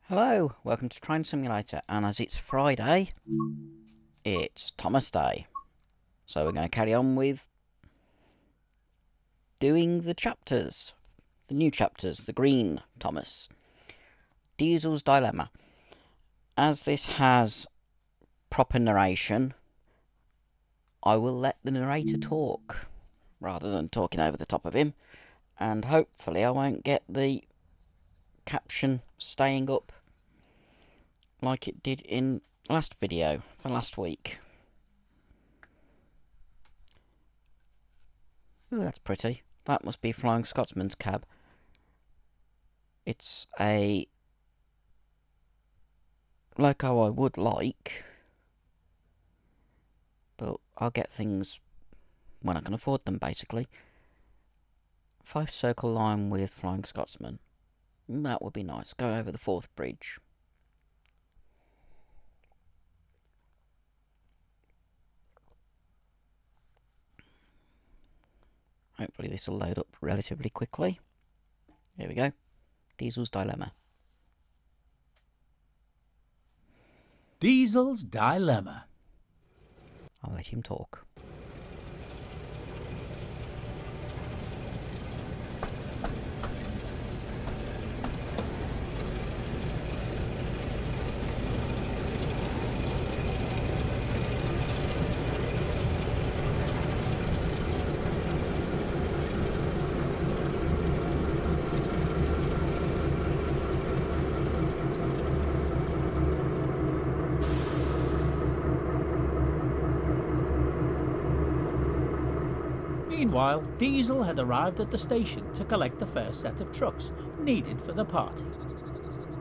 Hello, welcome to Train Simulator, and as it's Friday, it's Thomas Day. So we're going to carry on with doing the chapters, the new chapters, the green Thomas. Diesel's Dilemma. As this has proper narration, I will let the narrator talk, rather than talking over the top of him, and hopefully I won't get the caption staying up like it did in last video for last week. Ooh, that's pretty. That must be Flying Scotsman's cab. It's a loco I would like, but I'll get things when I can afford them, basically. 5-circle line with Flying Scotsman. That would be nice. Go over the Forth Bridge. Hopefully this will load up relatively quickly. Here we go. Diesel's Dilemma. Diesel's Dilemma. I'll let him talk. Meanwhile, Diesel had arrived at the station to collect the first set of trucks needed for the party.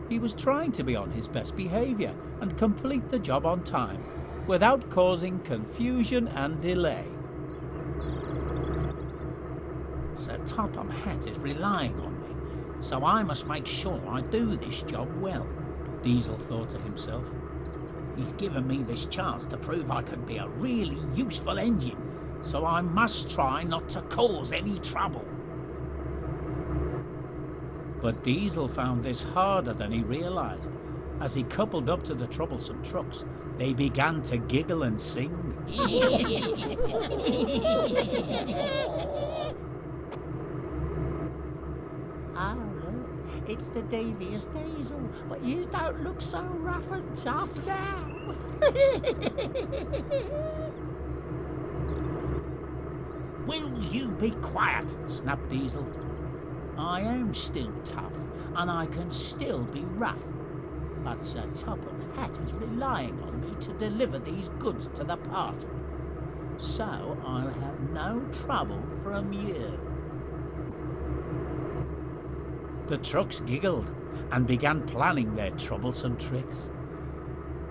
He was trying to be on his best behaviour and complete the job on time, without causing confusion and delay. Sir Topham Hatt is relying on me, so I must make sure I do this job well, Diesel thought to himself. He's given me this chance to prove I can be a really useful engine, so I must try not to cause any trouble. But Diesel found this harder than he realised. As he coupled up to the troublesome trucks, they began to giggle and sing. Oh, look, it's the devious Diesel, but you don't look so rough and tough now. Will you be quiet? Snapped Diesel. I am still tough, and I can still be rough. But Sir Topham Hatt is relying on me to deliver these goods to the party, so I'll have no trouble from you. The trucks giggled and began planning their troublesome tricks.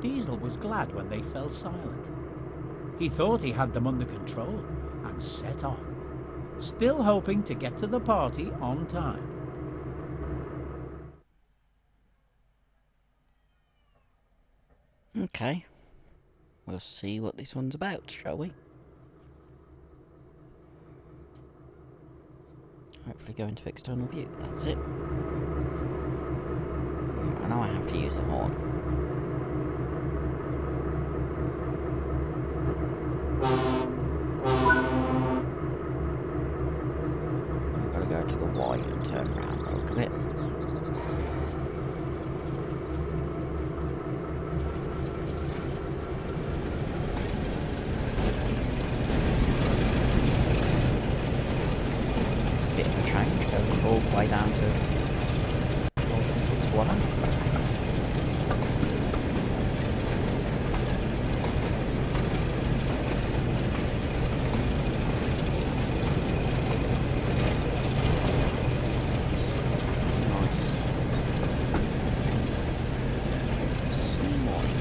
Diesel was glad when they fell silent. He thought he had them under control and set off, still hoping to get to the party on time. Okay. We'll see what this one's about, shall we? Hopefully go into external view. That's it. I know I have to use the horn. I've got to go to the Y and turn around a little bit. Bit of a change, going all the way down to Norton Fitzwarren. Nice. Sunny morning.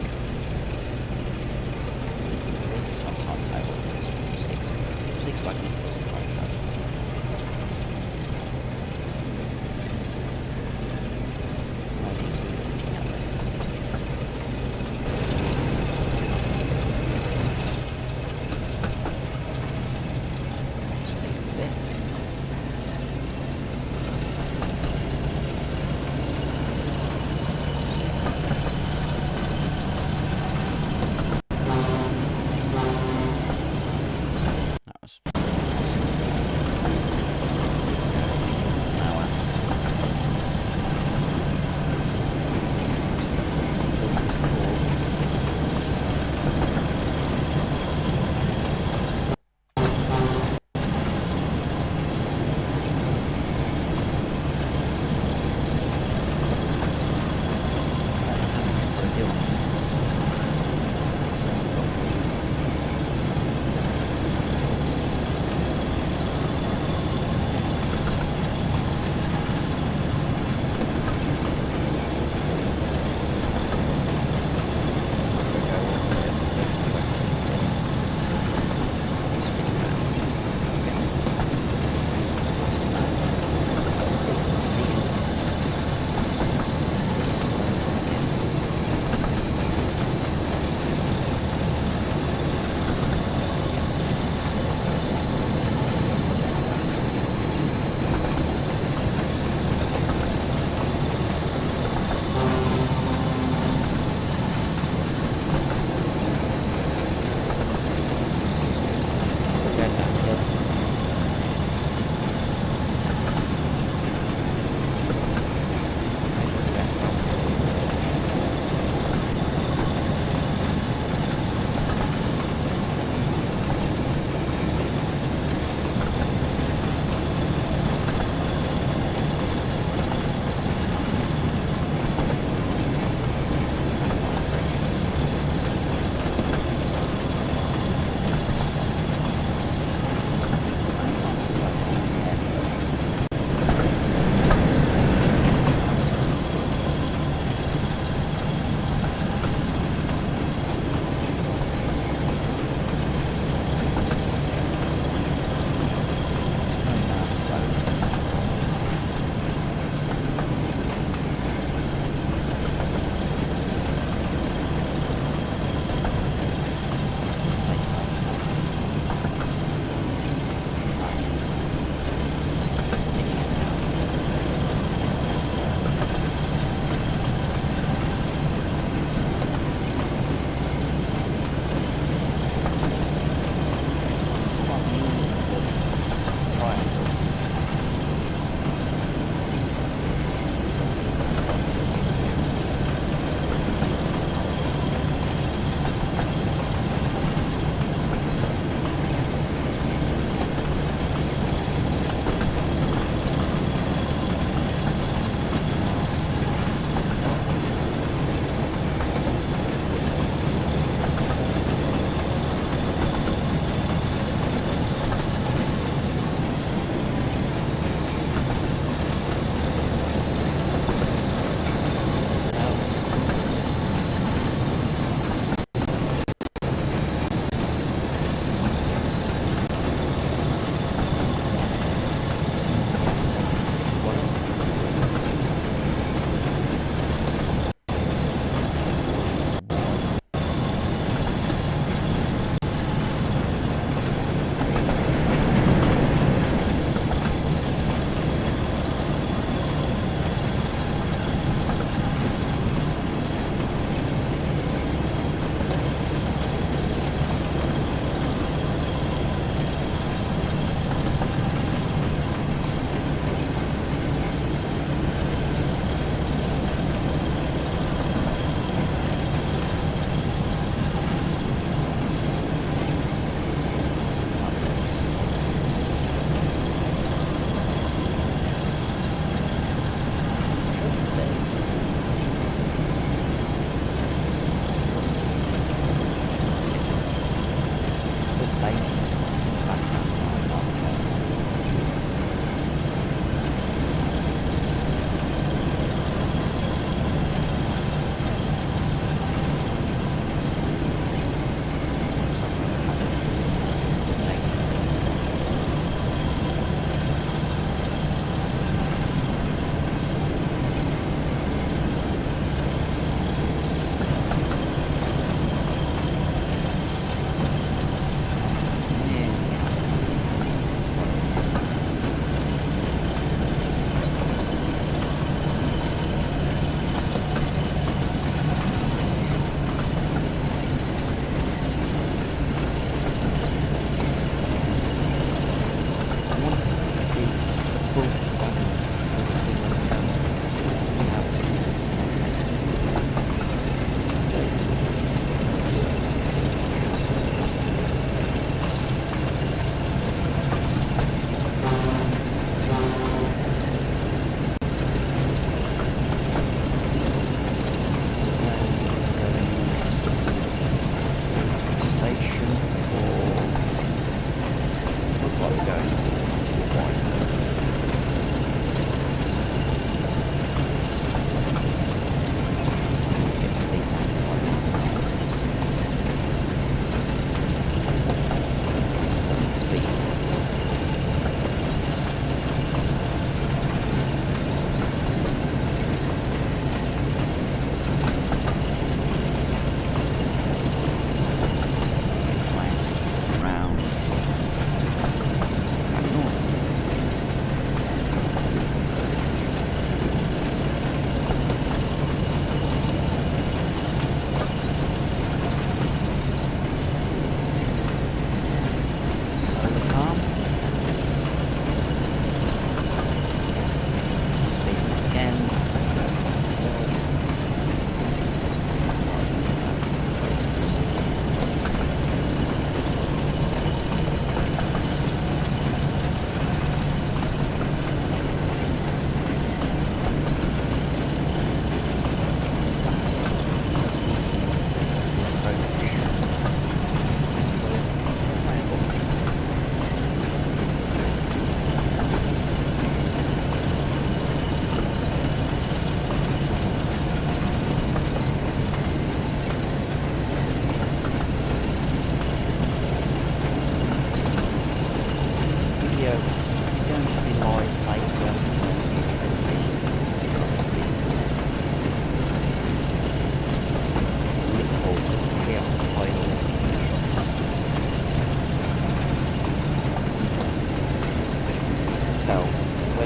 This is not timetable, it's 6 wagons plus the right track.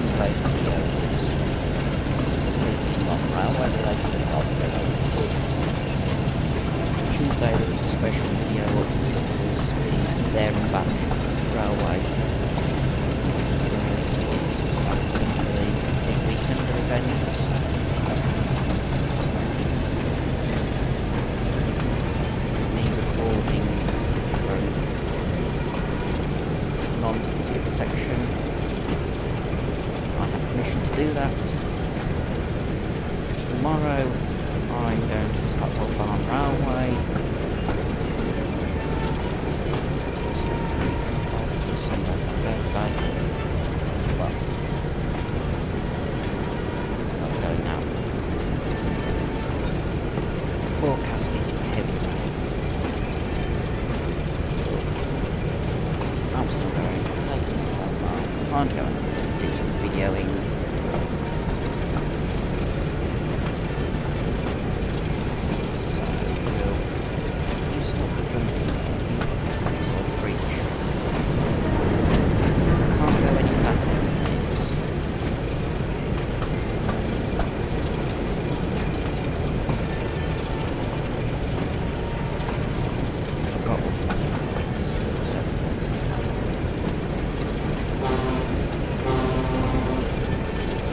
Wednesday video was completely not railway related, not related. Tuesday there was a special video of that was the there and back railway. For the big weekend event. Me recording from non-public section. I have permission to do that. Tomorrow I'm going to the Stockwell Barn Railway. Sunday's my birthday. Well, I'll go now. Forecast is for heavy rain. I'm still going. Taking it home. I'm trying to go and do some videoing. So we'll stop the jumping this old bridge. Can't go any faster than this. I've got all 20 points, 7 points in total.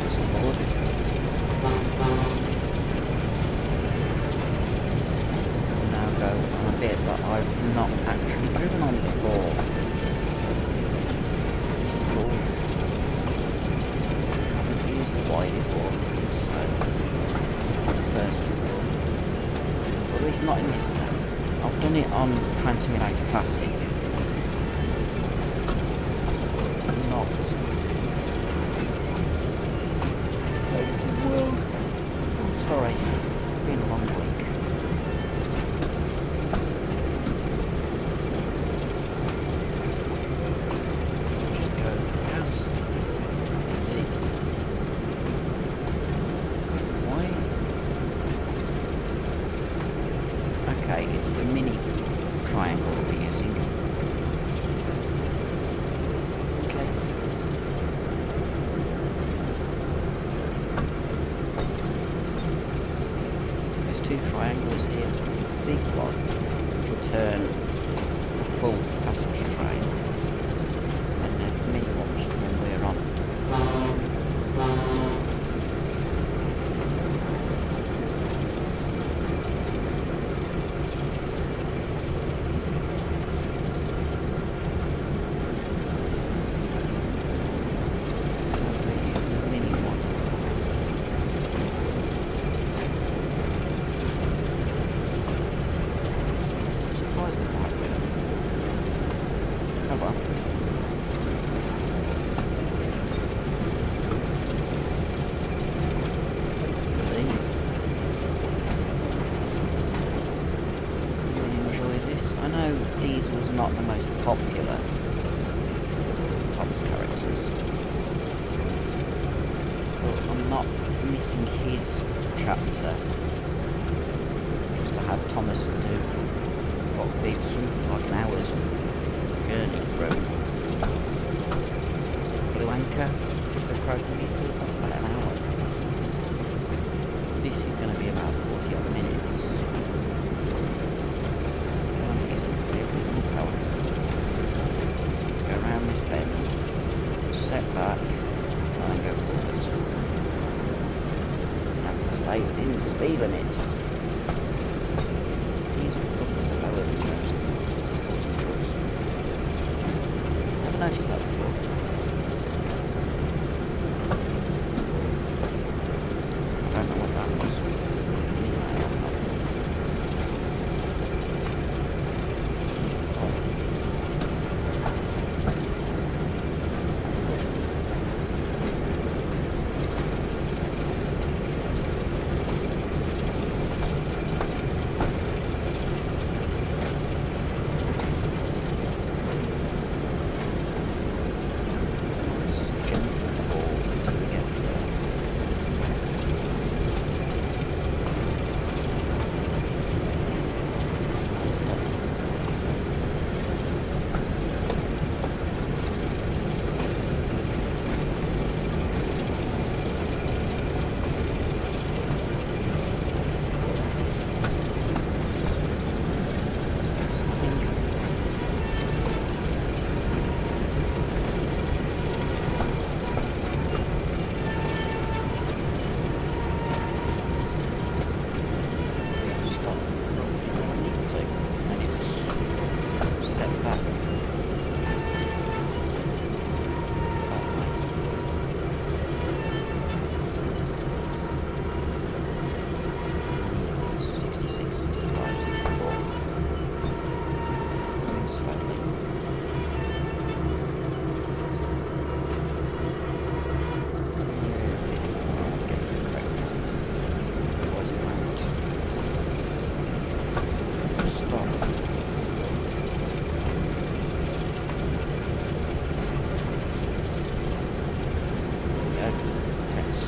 That's on board. I'll now go on a bit that I've not actually driven on before. Which is cool. I haven't used the Y before, so it's the first one. Or at least not in this game. I've done it on Train Simulator Classic. Not Open World. Oh, sorry, it's been a long week. Just go past the way. Okay, it's the mini triangle we're using. Okay. There's two triangles here. The big one, which will turn a full passenger train. And there's the mini one, which is the one we're on. So we're using the mini one. I'm surprised at that, really. Oh well. Hopefully you'll enjoy this. I know Diesel's not the most popular of Tom's characters, but I'm not missing his chapter just to have Thomas do what would be something like an hour's journey through. Is it Blue Anchor to the Crowcombe Heathfield? That's about an hour. This is going to be about 40 odd minutes. It's going to be a bit more power. Go around this bend, set back, and then go forwards. You have to stay within the speed limit. These are probably lower than most troublesome trucks. Never noticed that before. I don't know what that was. Anyway, I'm not.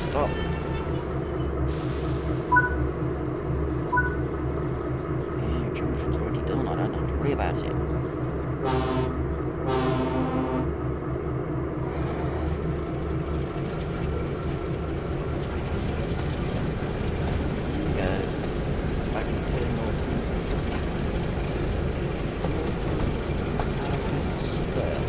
stop. Yeah, junction's already done. I don't have to worry about it. There we go. Back into Norton. Norton Square.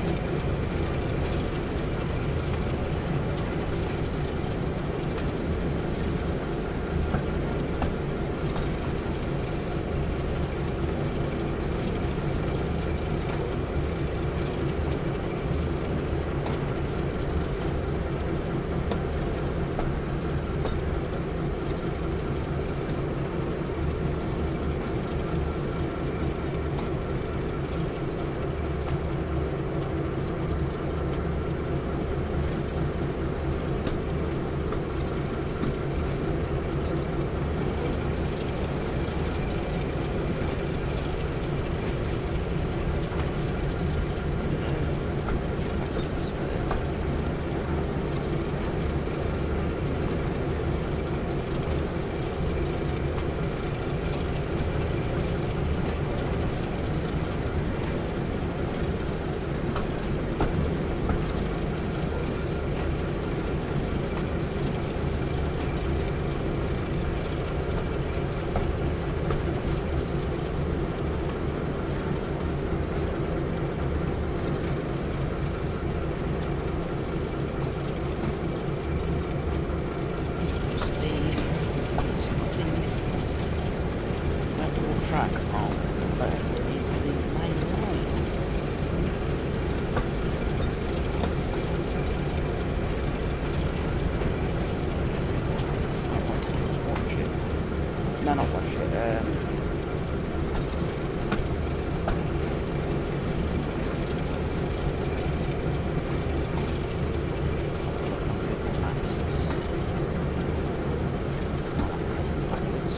Track on the left is the main line. I want to just watch it. No, not watch it. Google Maps is backwards.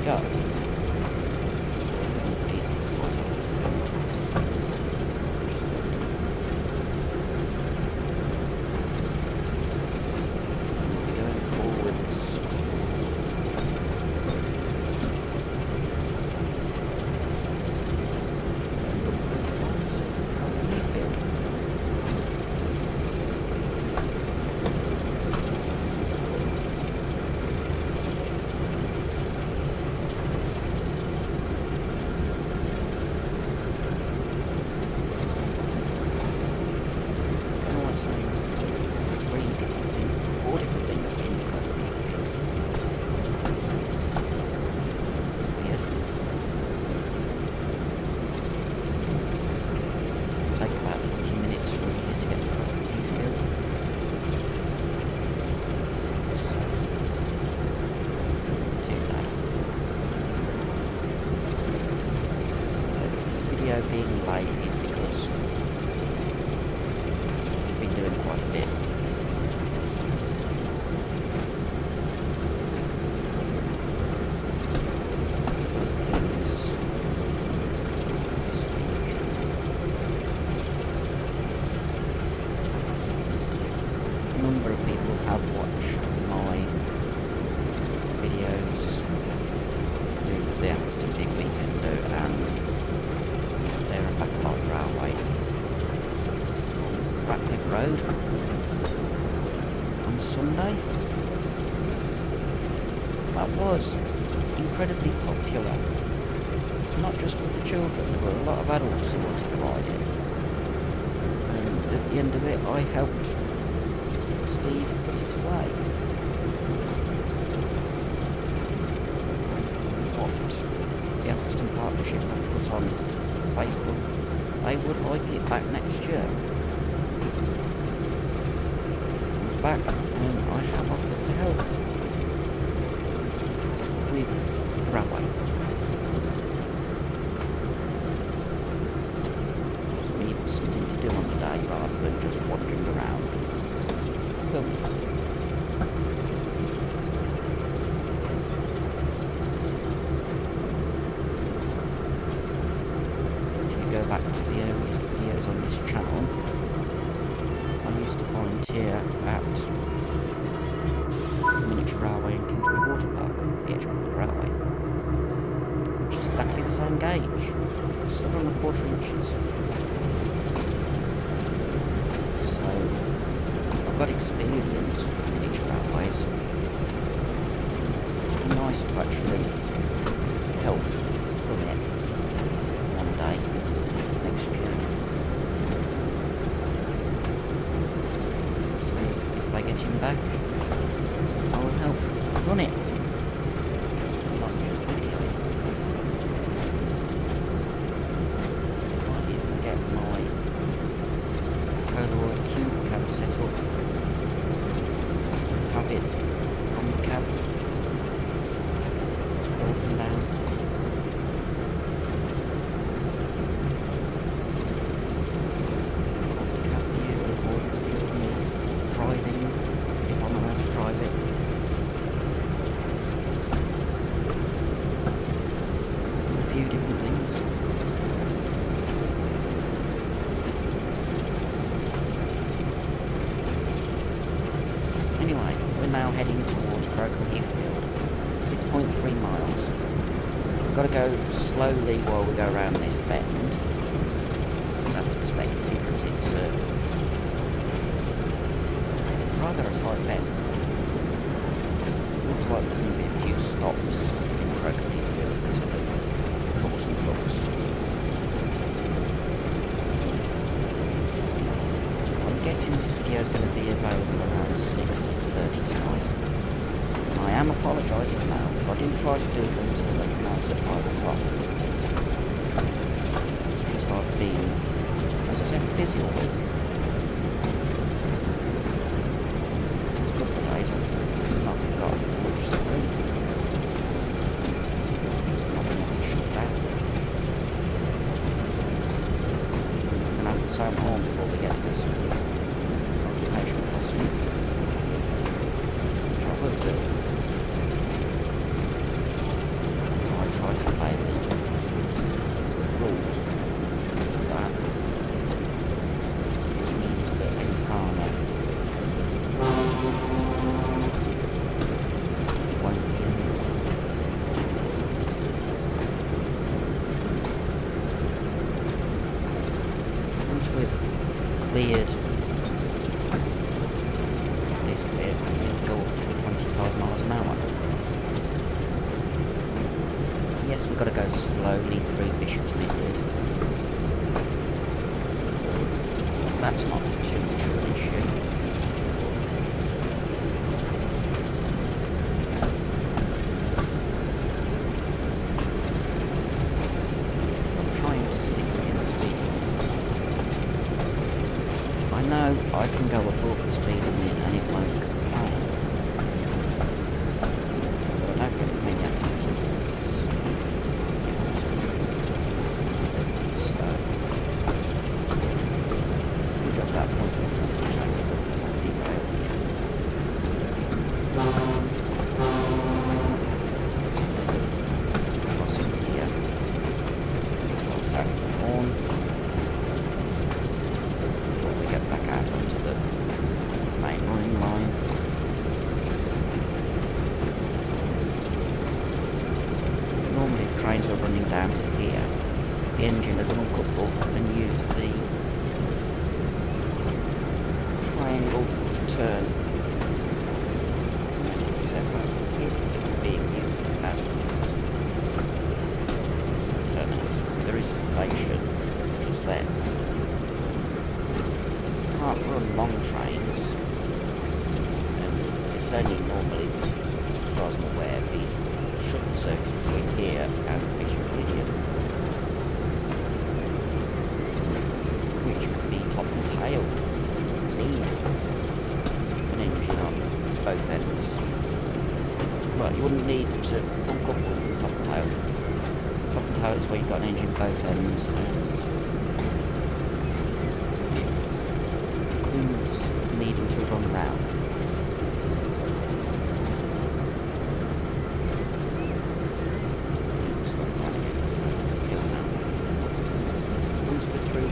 Go. Going forwards. Takes about 20 minutes from here to get to Crowcombe Heathfield. So, too bad. So, this video being late is because we've been doing quite a bit. A number of people have watched my videos to do with the Atherstone Big Weekender and there and back along railway from Ratcliffe Road on Sunday. That was incredibly popular, not just with the children, there were a lot of adults who wanted to ride it. And at the end of it I helped Steve put it away. membership I put on Facebook, they would like it back next year. Comes back, and I have offered to help with the railway. Gives me something to do on the day rather than just wandering around filming. Go back to the earliest videos on this channel, I used to volunteer at the miniature railway in Kingsbury Water Park, the Edgewood Railway, which is exactly the same gauge, 7¼ inches. So I've got experience with miniature railways. It'd be nice to actually help run it one day. So if I get him back, I will help run it, not just video it. I didn't get my Polaroid cube cam set up, have it on the cab, it's broken down. Anyway, we're now heading towards Crowcombe Heathfield, 6.3 miles. We've got to go slowly while we go around this bend. That's expected because it's rather a slight bend. Looks like there's going to be a few stops in Crowcombe Heathfield because of the troublesome trucks. I'm guessing this video is going to be available around 6:30 tonight. And I am apologising now because I didn't try to do them so they come out at 5 o'clock. It's just I've been, as I said, busy all week. It's a couple of days I've not got much sleep. Just not been able to shut down. I'm going to have to sound home before we get to this occupation crossing, which I will do. So I try to play the rules. That just means that any farmer won't be in the way. Once we've cleared this bit, we need to go up to 25 miles an hour. Yes, we've got to go slowly through Bishop's Lydyard. That's not too much of an issue. I'm trying to stick within the speed limit. I know I can go above the speed limit and it won't complain. But I don't get as many activities. So, we drop that point of contact because I derail here. Crossing here. Close out the horn. Before we get back out onto the main running line. Normally if trains are running down to here, the engine will uncouple and use the triangle to turn. Except if it were being used as terminus, there is a station just there. Can't run long trains, and it's only normally, as far as I'm aware, the shuttle service between here and Bishop's Lydyard. Well, you wouldn't need to bunk up with the top and tail. Top and tail is where you've got an engine both ends and wings needing to run round. Once we're through the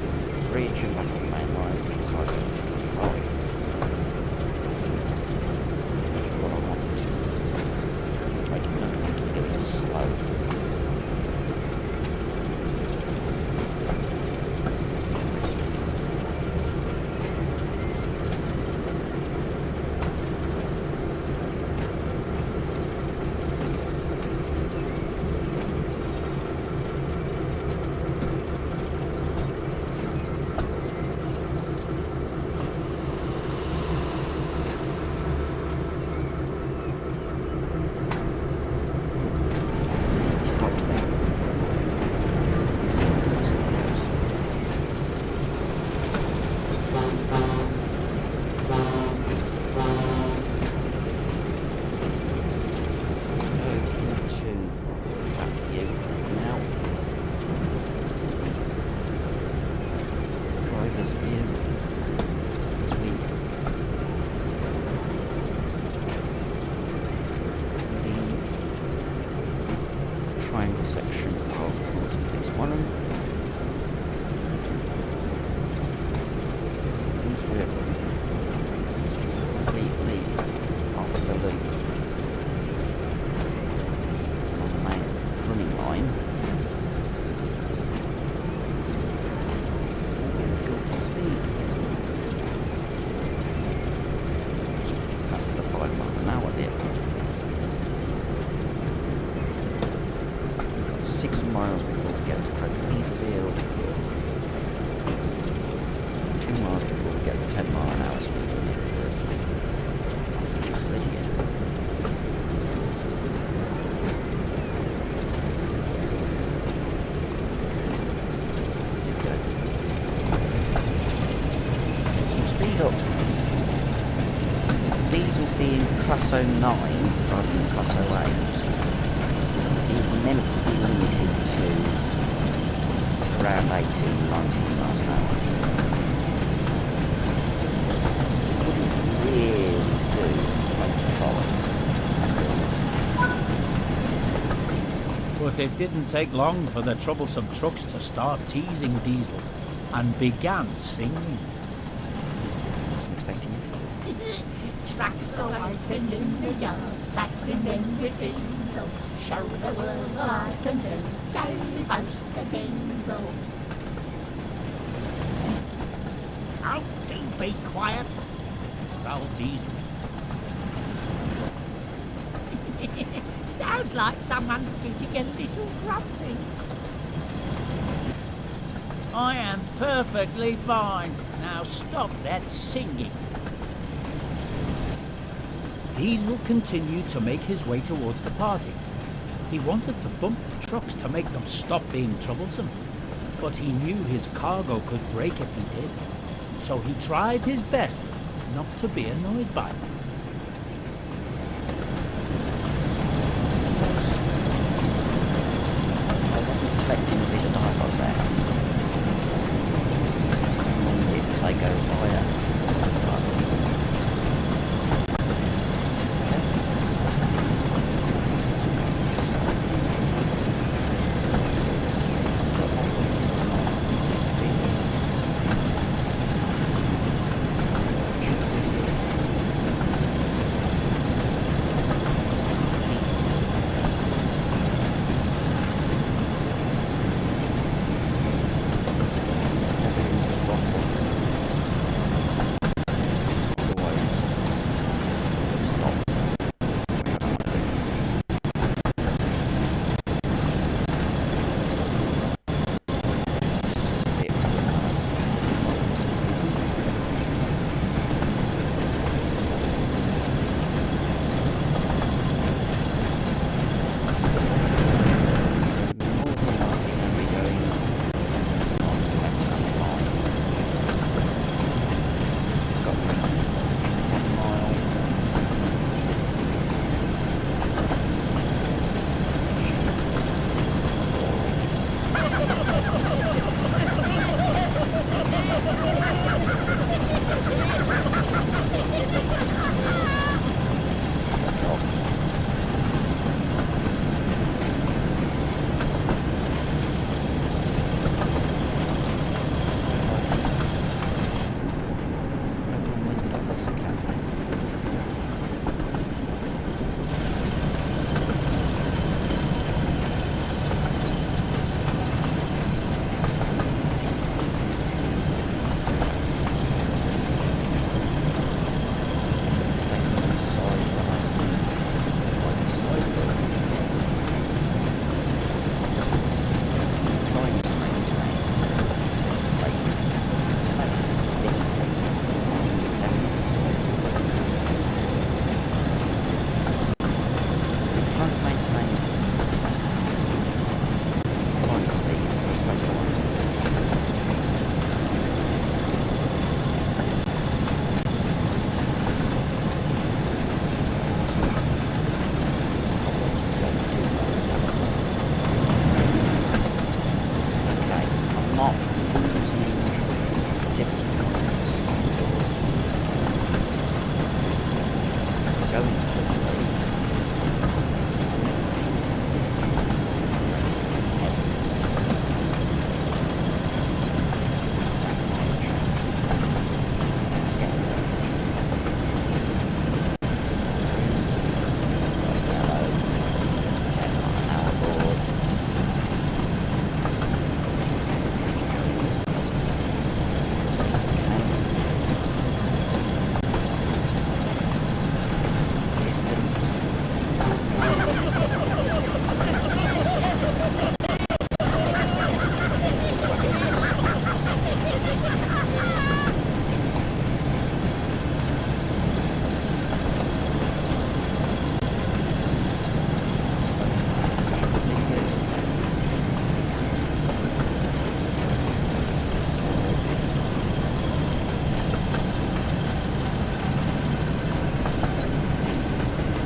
bridge and back on the main line, we can slide over to 25. What I want. I do not want to go this slow. Stopped there. Driver's view as we leave the triangle section of Norton Fitzwarren. Once we're completely off the loop on the main running line, we have to go up to speed. That's the 5 mile an hour bit. We've got 6 miles before we get to Crowcombe Heathfield. 2 miles before we get the 10 mile an hour speed limit for Lydyard. Here we go. Get some speed up. Diesel being class 09 rather than class 08 is meant to be limited to around 18, 19 miles an hour. It wouldn't really do 25. But it didn't take long for the troublesome trucks to start teasing Diesel and began singing. Wasn't expecting it. Tracks are waiting in the yard, tackling in with diesel. Show the world what I can do, daily boast the diesel. Oh, do be quiet, growled Diesel. Sounds like someone's getting a little grumpy. I am perfectly fine. Now stop that singing. Diesel continued to make his way towards the party. He wanted to bump the trucks to make them stop being troublesome, but he knew his cargo could break if he did, so he tried his best not to be annoyed by them. I wasn't expecting a bit of dialogue there. Normally it would say go via.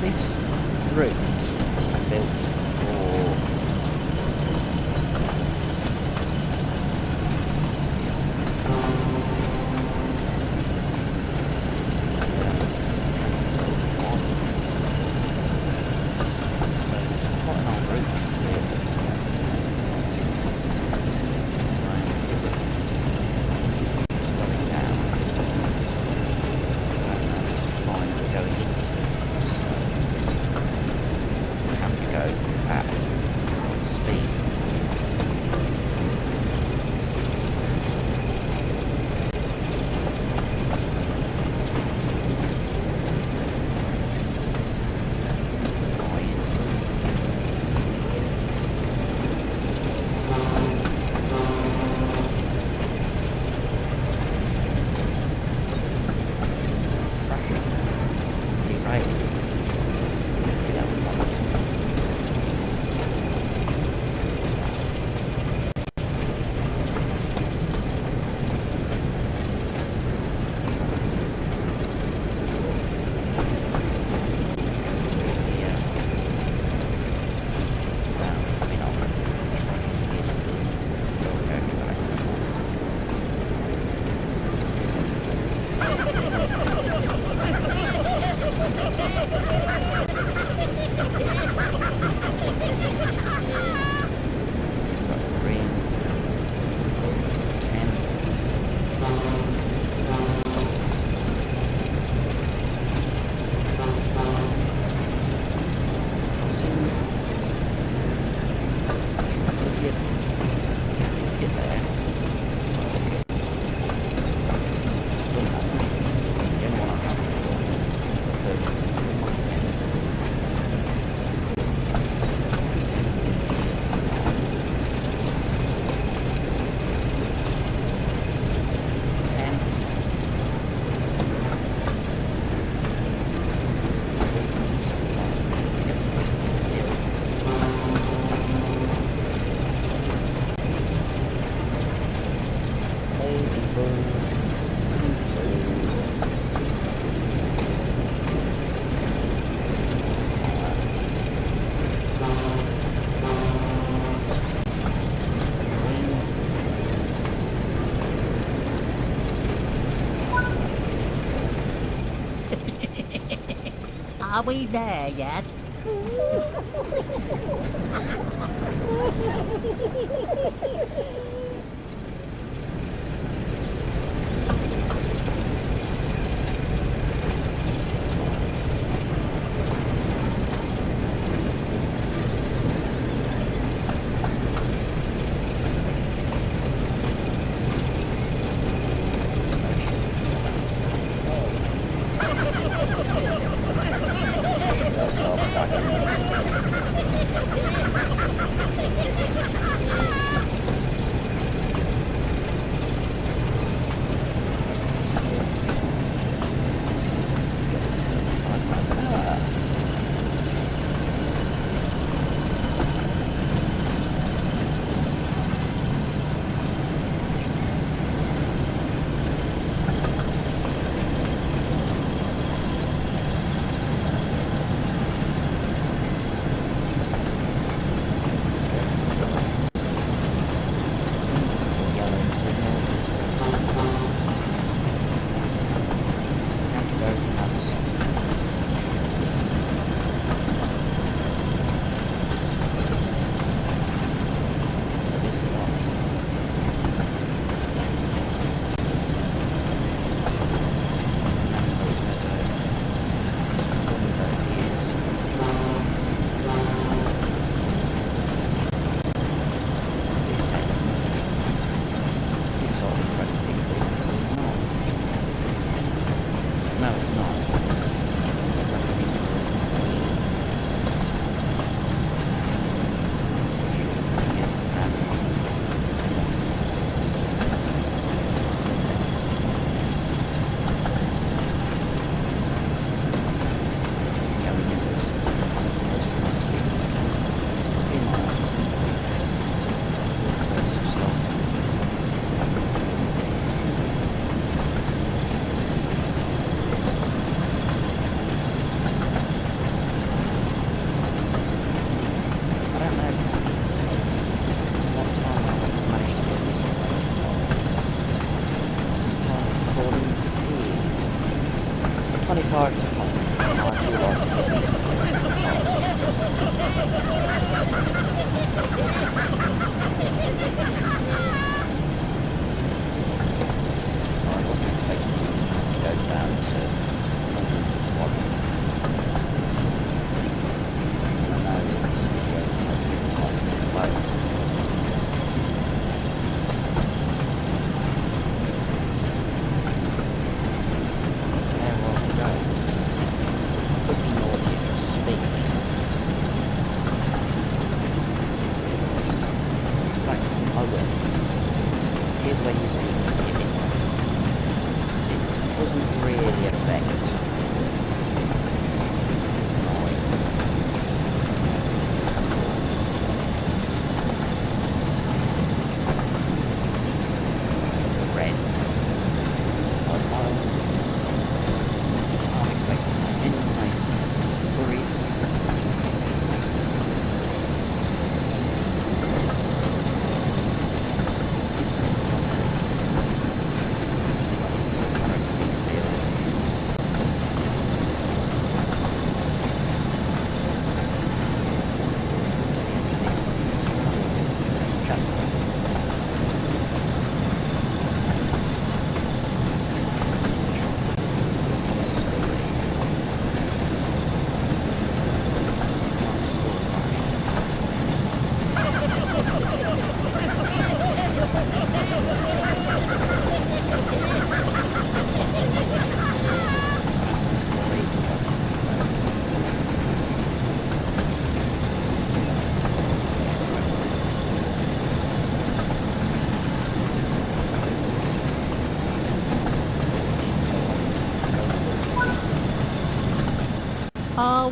this route built for Are we there yet?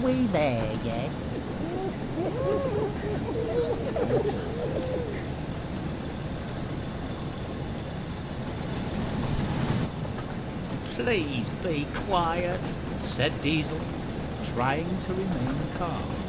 we there yet? Please be quiet, said Diesel, trying to remain calm.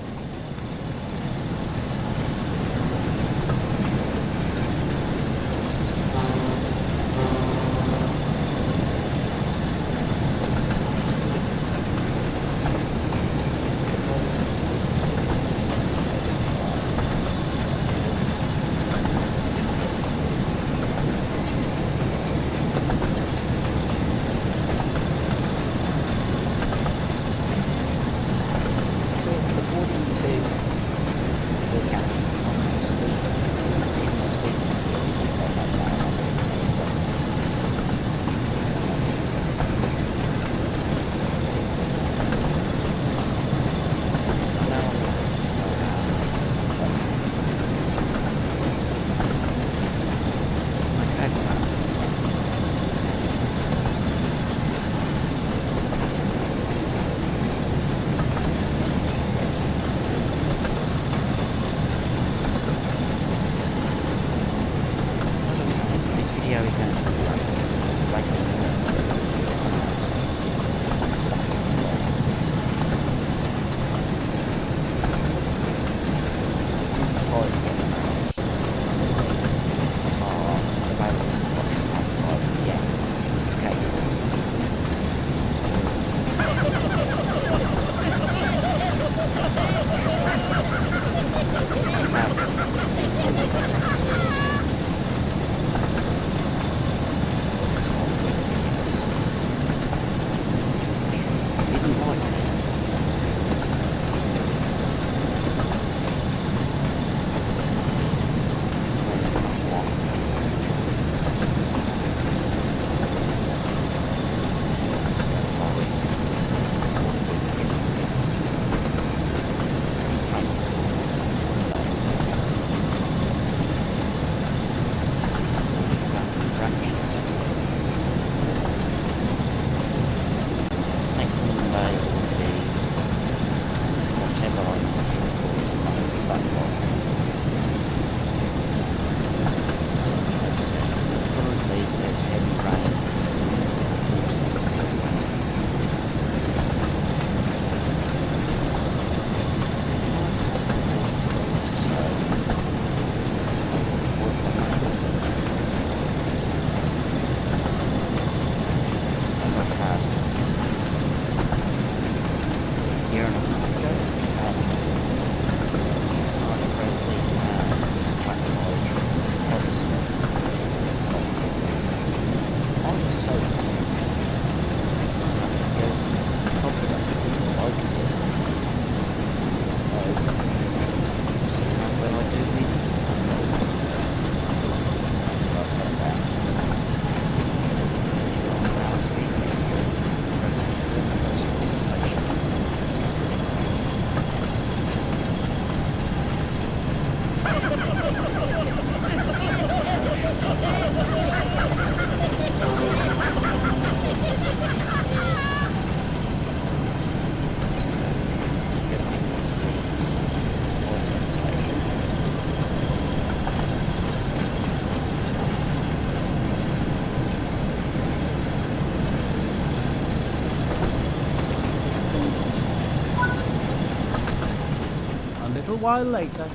while later,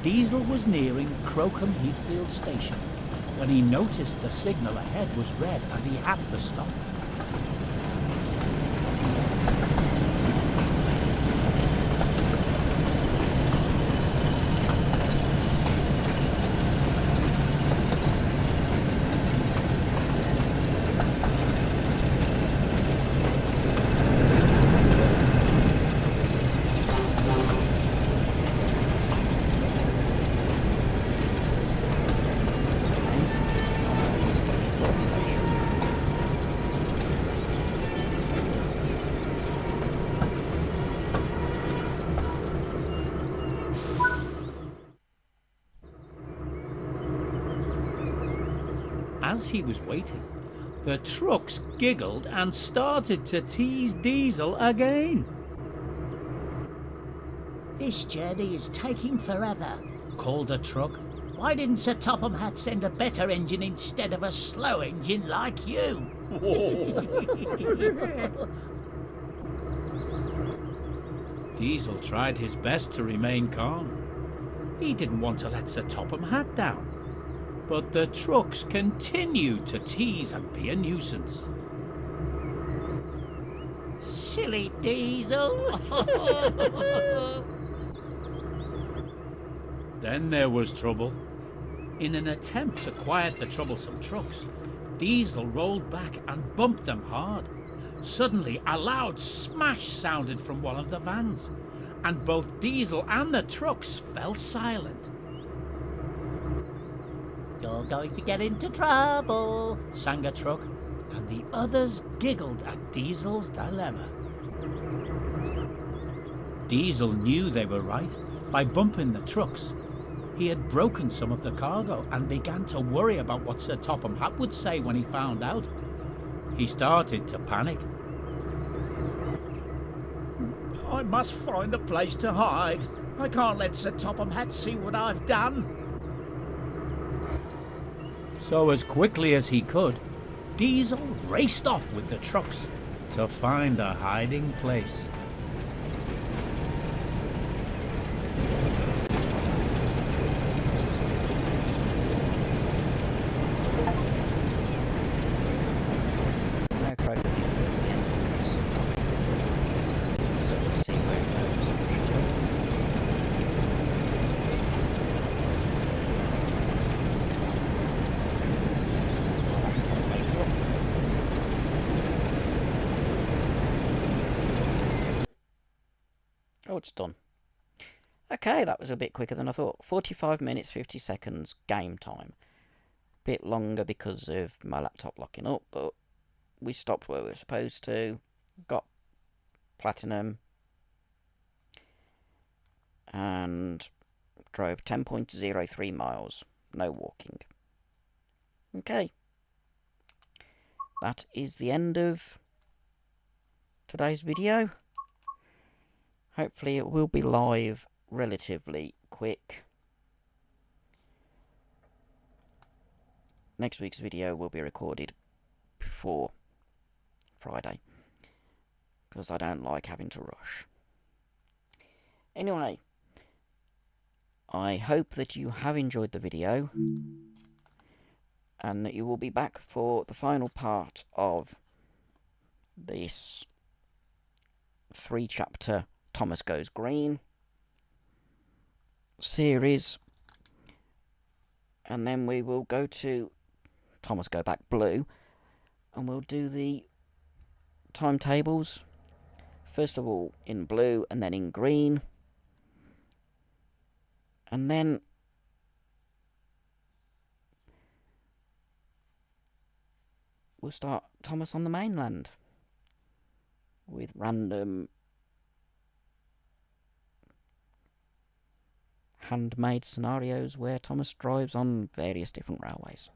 Diesel was nearing Crowcombe Heathfield station when he noticed the signal ahead was red and he had to stop. As he was waiting, the trucks giggled and started to tease Diesel again. This journey is taking forever, called a truck. Why didn't Sir Topham Hatt send a better engine instead of a slow engine like you? Diesel tried his best to remain calm. He didn't want to let Sir Topham Hatt down. But the trucks continued to tease and be a nuisance. Silly Diesel. Then there was trouble. In an attempt to quiet the troublesome trucks, Diesel rolled back and bumped them hard. Suddenly, a loud smash sounded from one of the vans, and both Diesel and the trucks fell silent. You're going to get into trouble, sang a truck, And the others giggled at Diesel's dilemma. Diesel knew they were right by bumping the trucks. He had broken some of the cargo and began to worry about what Sir Topham Hatt would say when he found out. He started to panic. I must find a place to hide. I can't let Sir Topham Hatt see what I've done. So as quickly as he could, Diesel raced off with the trucks to find a hiding place. Now Crowcombe Heathfield's the end of this. So we'll see where it goes. Oh, it's done. Okay, that was a bit quicker than I thought. 45 minutes, 50 seconds game time. Bit longer because of my laptop locking up, but we stopped where we were supposed to. Got platinum. And drove 10.03 miles. No walking. Okay. That is the end of today's video. Hopefully it will be live relatively quick. Next week's video will be recorded before Friday, because I don't like having to rush. Anyway, I hope that you have enjoyed the video and that you will be back for the final part of this 3-chapter Thomas Goes Green series, and then we will go to Thomas Go Back Blue and we'll do the timetables, first of all in blue and then in green, and then we'll start Thomas on the mainland with random handmade scenarios where Thomas drives on various different railways.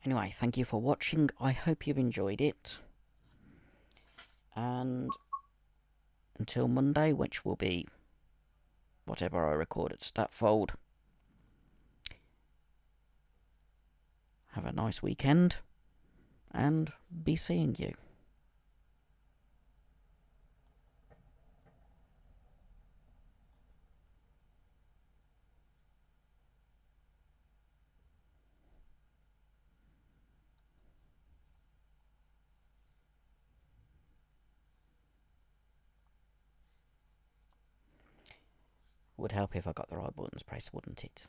Anyway, thank you for watching. I hope you've enjoyed it. And until Monday, which will be whatever I record at Statfold, have a nice weekend and be seeing you. Would help if I got the right buttons pressed, wouldn't it?